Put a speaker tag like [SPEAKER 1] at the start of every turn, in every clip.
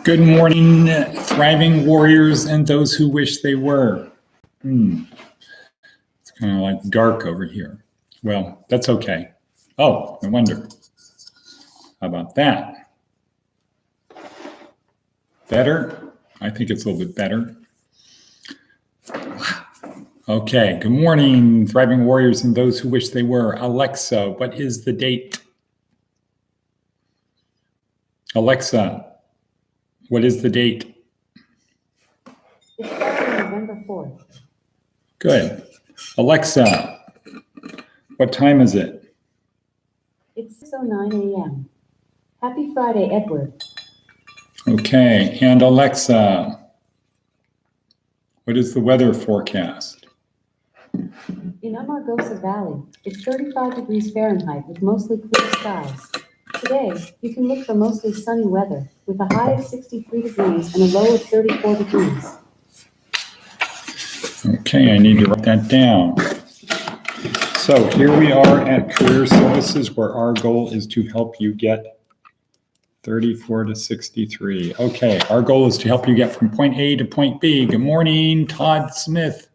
[SPEAKER 1] Good morning, thriving warriors and those who wish they were. It's kind of like dark over here. Well, that's okay. Oh, no wonder. How about that? Better? I think it's a little bit better. Okay, good morning, thriving warriors and those who wish they were. Alexa, what is the date? Alexa, what is the date?
[SPEAKER 2] It's Friday, November 4th.
[SPEAKER 1] Good. Alexa, what time is it?
[SPEAKER 2] It's 6:09 a.m. Happy Friday, Edward.
[SPEAKER 1] Okay, and Alexa, what is the weather forecast?
[SPEAKER 2] In Amargosa Valley, it's 35 degrees Fahrenheit with mostly clear skies. Today, you can look for mostly sunny weather with a high of 63 degrees and a low of 34 degrees.
[SPEAKER 1] Okay, I need to write that down. So here we are at Career Services, where our goal is to help you get 34 to 63. Okay, our goal is to help you get from point A to point B. Good morning, Todd Smith.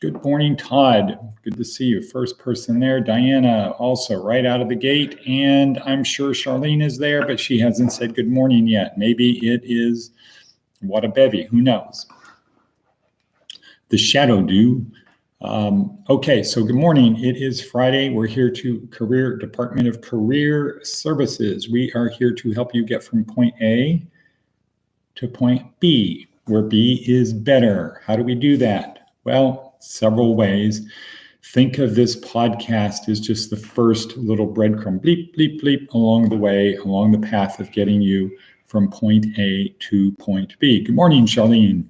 [SPEAKER 1] Good morning, Todd. Good to see you. First person there, Diana, also right out of the gate. And I'm sure Charlene is there, but she hasn't said good morning yet. Maybe it is what a bevy, who knows? The shadow dew. Okay, so good morning. It is Friday. We're here to Department of Career Services. We are here to help you get from point A to point B, where B is better. How do we do that? Well, several ways. Think of this podcast as just the first little breadcrumb, bleep, bleep, bleep, along the way, along the path of getting you from point A to point B. Good morning, Charlene.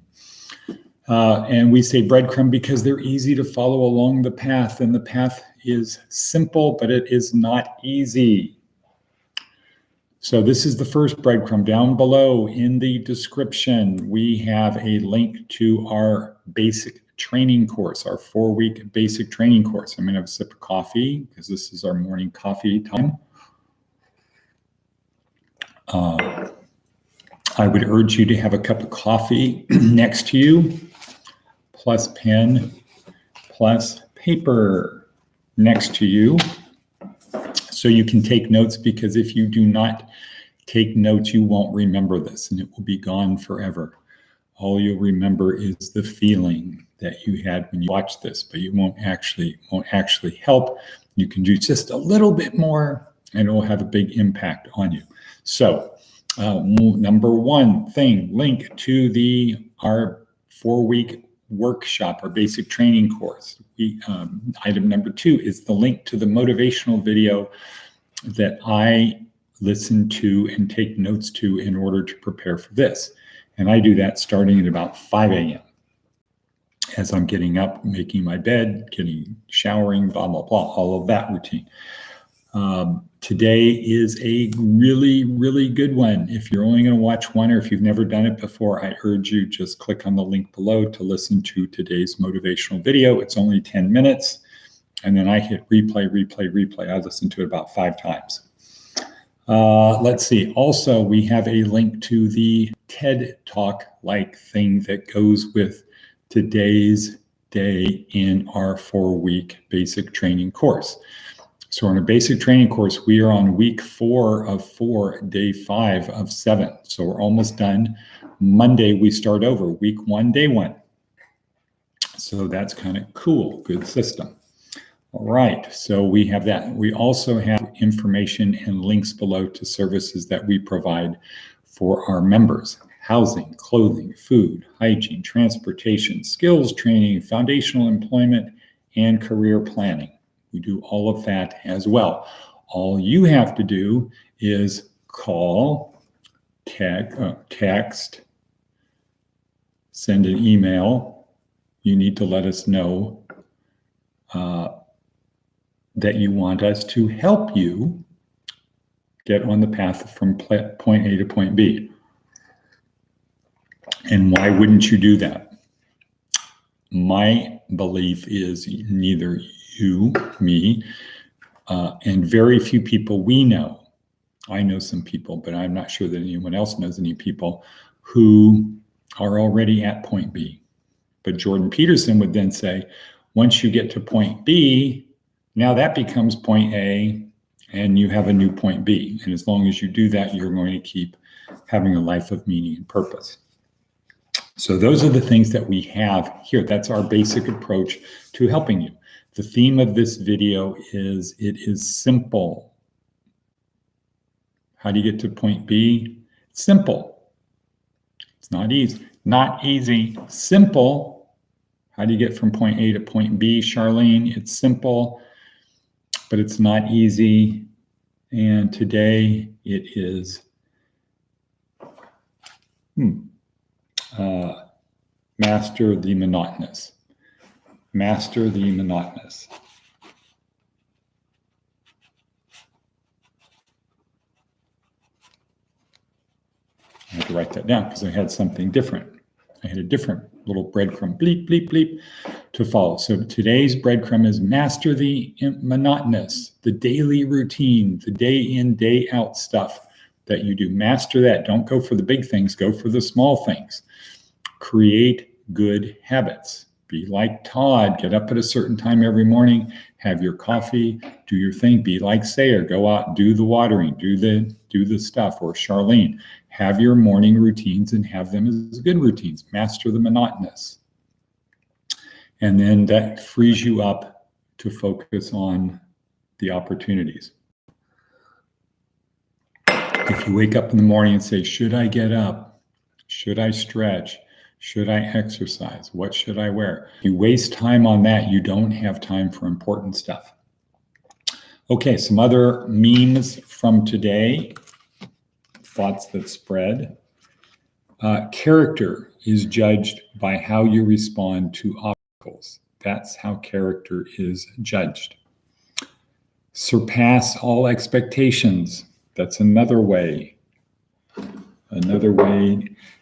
[SPEAKER 1] And we say breadcrumb because they're easy to follow along the path, and the path is simple, but it is not easy. So this is the first breadcrumb. Down below in the description, we have a link to our basic training course, our 4-week basic training course. I'm going to have a sip of coffee because this is our morning coffee time. I would urge you to have a cup of coffee next to you, plus pen, plus paper next to you, so you can take notes, because if you do not take notes, you won't remember this and it will be gone forever. All you'll remember is the feeling that you had when you watched this, but you won't actually help. You can do just a little bit more and it will have a big impact on you. So number one thing, link to our 4-week workshop, our basic training course. Item number 2 is the link to the motivational video that I listen to and take notes to in order to prepare for this. And I do that starting at about 5 a.m. as I'm getting up, making my bed, showering, blah, blah, blah, all of that routine. Today is a really, really good one. If you're only going to watch one, or if you've never done it before, I urge you just click on the link below to listen to today's motivational video. It's only 10 minutes. And then I hit replay, replay, replay. I listened to it about 5 times. Let's see. Also, we have a link to the TED Talk-like thing that goes with today's day in our 4-week basic training course. So in our basic training course, we are on week 4 of 4, day 5 of 7. So we're almost done. Monday, we start over, week 1, day 1. So that's kind of cool, good system. All right, so we have that. We also have information and links below to services that we provide for our members: housing, clothing, food, hygiene, transportation, skills training, foundational employment, and career planning. We do all of that as well. All you have to do is call, text, send an email. You need to let us know that you want us to help you get on the path from point A to point B. And why wouldn't you do that? My belief is neither you, me, and very few people we know I know some people, but I'm not sure that anyone else knows any people who are already at point B. But Jordan Peterson would then say, once you get to point B, now that becomes point A, and you have a new point B. And as long as you do that, you're going to keep having a life of meaning and purpose. So those are the things that we have here. That's our basic approach to helping you. The theme of this video is, it is simple. How do you get to point B? It's simple. It's not easy. Not easy. Simple. How do you get from point A to point B, Charlene? It's simple, but it's not easy. And today it is master the monotonous. Master the monotonous. I had to write that down because I had something different. I had a different little breadcrumb, bleep, bleep, bleep, to follow. So today's breadcrumb is master the monotonous, the daily routine, the day in, day out stuff that you do. Master that. Don't go for the big things, go for the small things. Create good habits. Be like Todd, get up at a certain time every morning, have your coffee, do your thing. Be like Sayer, go out, do the watering, do the stuff. Or Charlene, have your morning routines and have them as good routines. Master the monotonous. And then that frees you up to focus on the opportunities. If you wake up in the morning and say, should I get up? Should I stretch? Should I exercise? What should I wear? You waste time on that, you don't have time for important stuff. Okay, some other memes from today. Thoughts that spread. Character is judged by how you respond to obstacles. That's how character is judged. Surpass all expectations. That's another way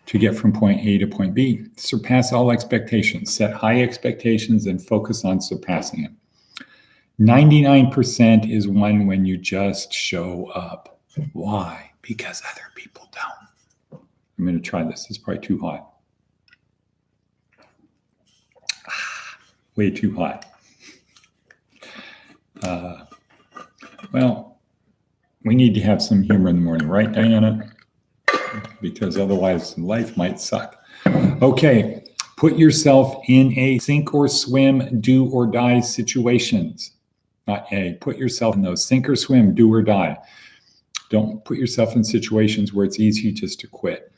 [SPEAKER 1] to get from point A to point B. Surpass all expectations. Set high expectations and focus on surpassing them. 99% is one when you just show up. Why? Because other people don't. I'm going to try this. It's probably too hot. Way too hot. Well, we need to have some humor in the morning, right, Diana? Because otherwise life might suck. Okay, put yourself in a sink or swim, do or die situations. Not A, put yourself in those sink or swim, do or die. Don't put yourself in situations where it's easy just to quit.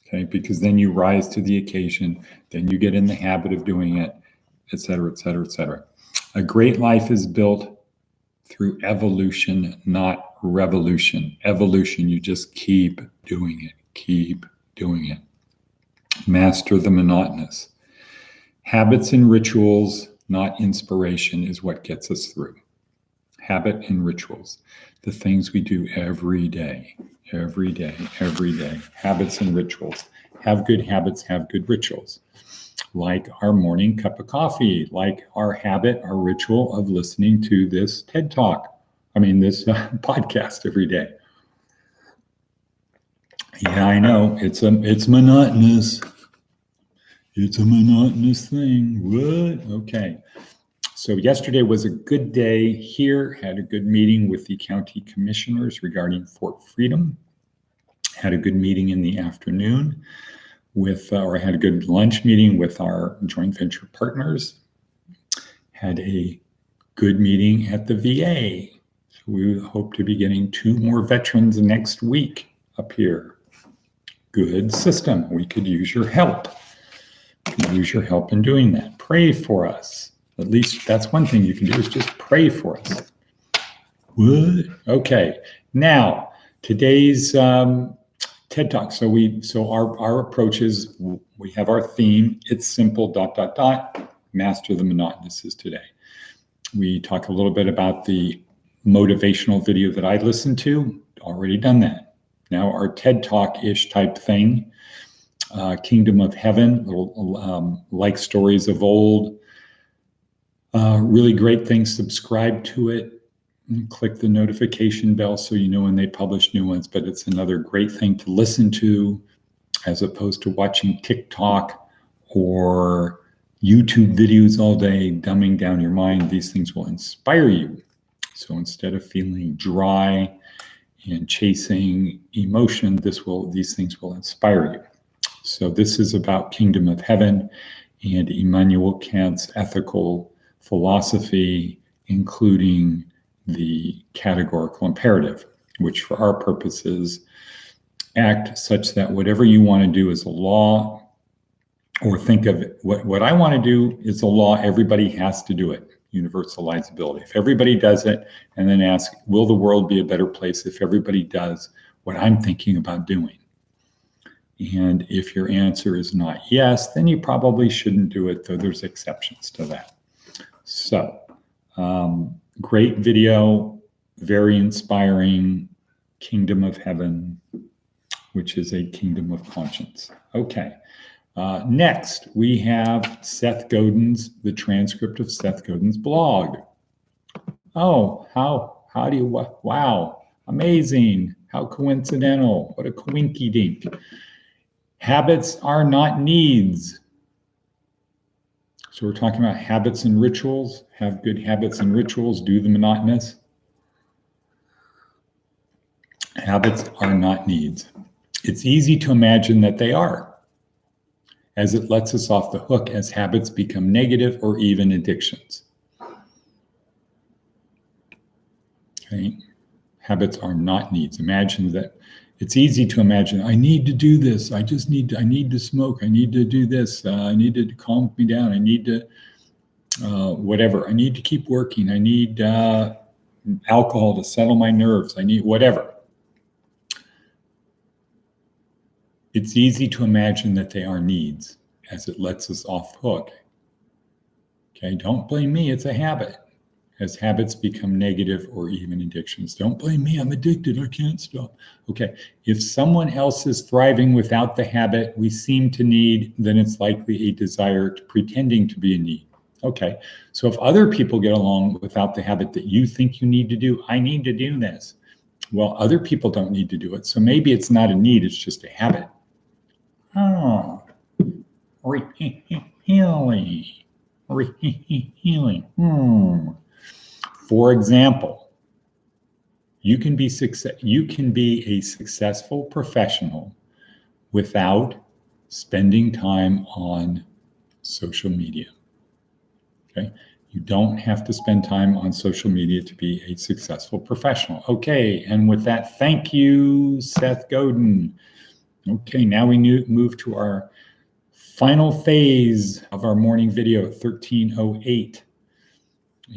[SPEAKER 1] Okay, because then you rise to the occasion, then you get in the habit of doing it, et cetera, et cetera, et cetera. A great life is built through evolution, not revolution. Evolution, you just keep doing it, keep doing it. Master the monotonous. Habits and rituals, not inspiration, is what gets us through. Habit and rituals, the things we do every day, every day, every day. Habits and rituals. Have good habits, have good rituals. Like our morning cup of coffee, like our habit, our ritual of listening to this TED Talk. This podcast every day. Yeah, I know, it's monotonous. It's a monotonous thing. What? Okay. So yesterday was a good day here. Had a good meeting with the county commissioners regarding Fort Freedom. Had a good meeting in the afternoon I had a good lunch meeting with our joint venture partners. Had a good meeting at the VA. So we hope to be getting 2 more veterans next week up here. Good system. We could use your help. Use your help in doing that. Pray for us. At least that's one thing you can do, is just pray for us. What? Okay. Now, today's TED Talk. So our approach is, we have our theme. It's simple, ... Master the monotonous is today. We talk a little bit about the motivational video that I listened to. Already done that. Now our TED Talk-ish type thing. Kingdom of Heaven, little like stories of old. Really great thing. Subscribe to it. click the notification bell so you know when they publish new ones, but it's another great thing to listen to as opposed to watching TikTok or YouTube videos all day, dumbing down your mind. These things will inspire you. So instead of feeling dry and chasing emotion, these things will inspire you. So this is about Kingdom of Heaven and Immanuel Kant's ethical philosophy, including the categorical imperative, which for our purposes act such that whatever you want to do is a law, or think of it, what I want to do is a law, everybody has to do it, universalizability. If everybody does it, and then ask, will the world be a better place if everybody does what I'm thinking about doing? And if your answer is not yes, then you probably shouldn't do it, though there's exceptions to that. So, great video, very inspiring, Kingdom of Heaven, which is a kingdom of conscience. Okay, next we have Seth Godin's, the transcript of Seth Godin's blog. Oh, how do you, wow, amazing, how coincidental, what a coinky dink. Habits are not needs. So we're talking about habits and rituals. Have good habits and rituals. Do the monotonous. Habits are not needs. It's easy to imagine that they are, as it lets us off the hook as habits become negative or even addictions. Okay? Habits are not needs. Imagine that. It's easy to imagine, I need to do this. I need to smoke. I need to do this. I need to calm me down. I need to, whatever. I need to keep working. I need alcohol to settle my nerves. I need whatever. It's easy to imagine that they are needs, as it lets us off the hook. Okay, don't blame me. It's a habit. As habits become negative or even addictions. Don't blame me, I'm addicted, I can't stop. Okay, if someone else is thriving without the habit we seem to need, then it's likely a desire to pretending to be a need. Okay, so if other people get along without the habit that you think you need to do, I need to do this. Well, other people don't need to do it, so maybe it's not a need, it's just a habit. Oh, healing. For example, you can be a successful professional without spending time on social media. Okay? You don't have to spend time on social media to be a successful professional. Okay, and with that, thank you, Seth Godin. Okay, now we move to our final phase of our morning video, 1308.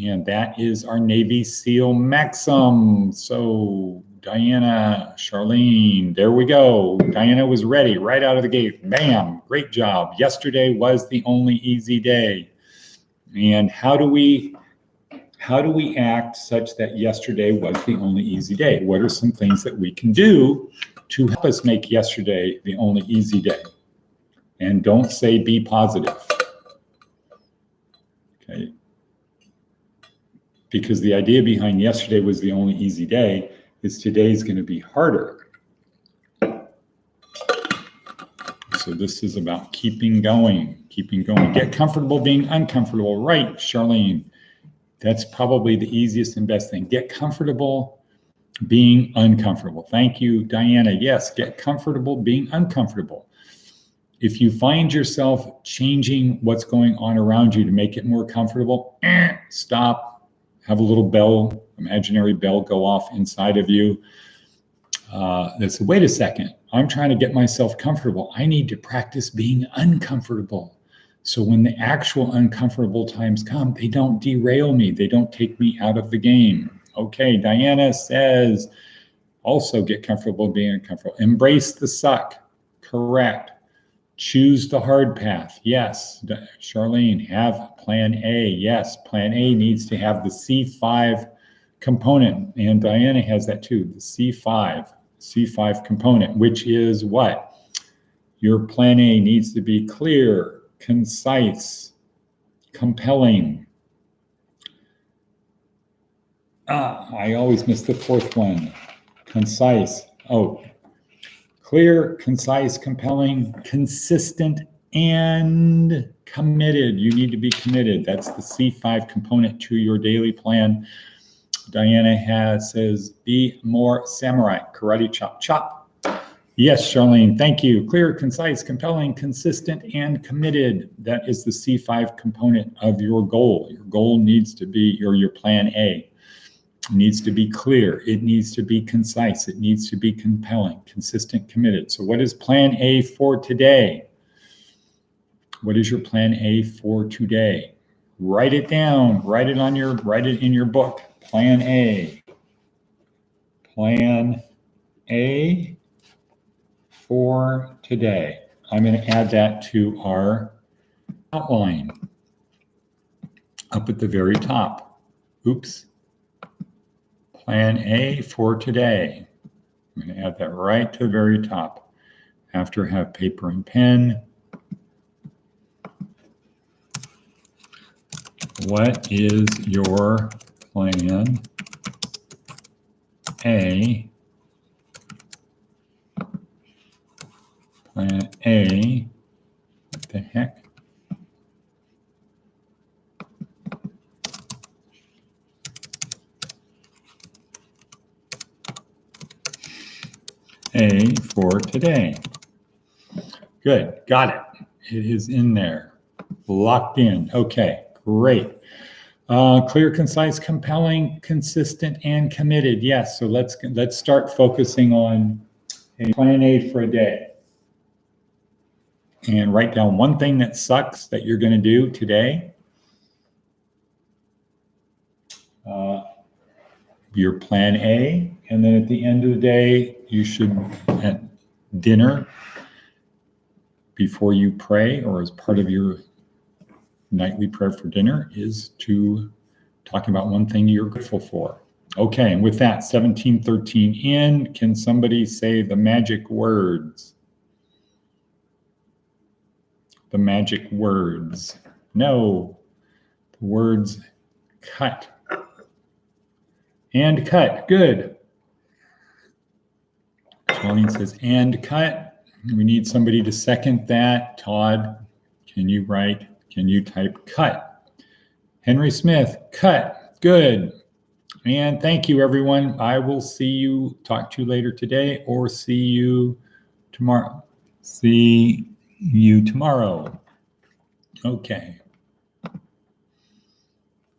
[SPEAKER 1] And that is our Navy SEAL Maxim. So Diana, Charlene, there we go. Diana was ready right out of the gate. Bam, great job. Yesterday was the only easy day. And how do we act such that yesterday was the only easy day? What are some things that we can do to help us make yesterday the only easy day? And don't say be positive. Okay. Because the idea behind yesterday was the only easy day is today's going to be harder. So this is about keeping going. Get comfortable being uncomfortable. Right, Charlene. That's probably the easiest and best thing. Get comfortable being uncomfortable. Thank you, Diana. Yes, get comfortable being uncomfortable. If you find yourself changing what's going on around you to make it more comfortable, stop. Have a little bell, imaginary bell go off inside of you. That's, wait a second, I'm trying to get myself comfortable. I need to practice being uncomfortable. So when the actual uncomfortable times come, they don't derail me. They don't take me out of the game. Okay, Diana says, also get comfortable being uncomfortable. Embrace the suck. Correct. Choose the hard path. Yes. Charlene, have plan A. Yes, plan A needs to have the C5 component. And Diana has that too, the C5 component, which is what? Your plan A needs to be clear, concise, compelling. I always miss the fourth one. Concise. Oh, clear, concise, compelling, consistent, and committed. You need to be committed. That's the C5 component to your daily plan. Diana says, be more samurai. Karate chop, chop. Yes, Charlene, thank you. Clear, concise, compelling, consistent, and committed. That is the C5 component of your goal. Your goal needs to be, or your plan A. It needs to be clear. It needs to be concise. It needs to be compelling, consistent, committed. So what is plan A for today? What is your plan A for today? Write it down. Write it in your book. Plan A. Plan A for today. I'm going to add that to our outline up at the very top. Oops. Plan A for today. I'm going to add that right to the very top. After have paper and pen. What is your plan A? Plan A. What the heck? A for today. Good, got it. It is in there, locked in. Okay, great. Clear, concise, compelling, consistent, and committed. Yes, so let's start focusing on a plan A for a day. And write down one thing that sucks that you're going to do today. Your plan A, and then at the end of the day, you should, at dinner, before you pray, or as part of your nightly prayer for dinner, is to talk about one thing you're grateful for. Okay, and with that, 1713 in, can somebody say the magic words? The magic words. No, the words cut. And cut, good. Charlene says, and cut. We need somebody to second that. Todd, can you type cut? Henry Smith, cut, good. And thank you, everyone. I will talk to you later today, or see you tomorrow. See you tomorrow. Okay.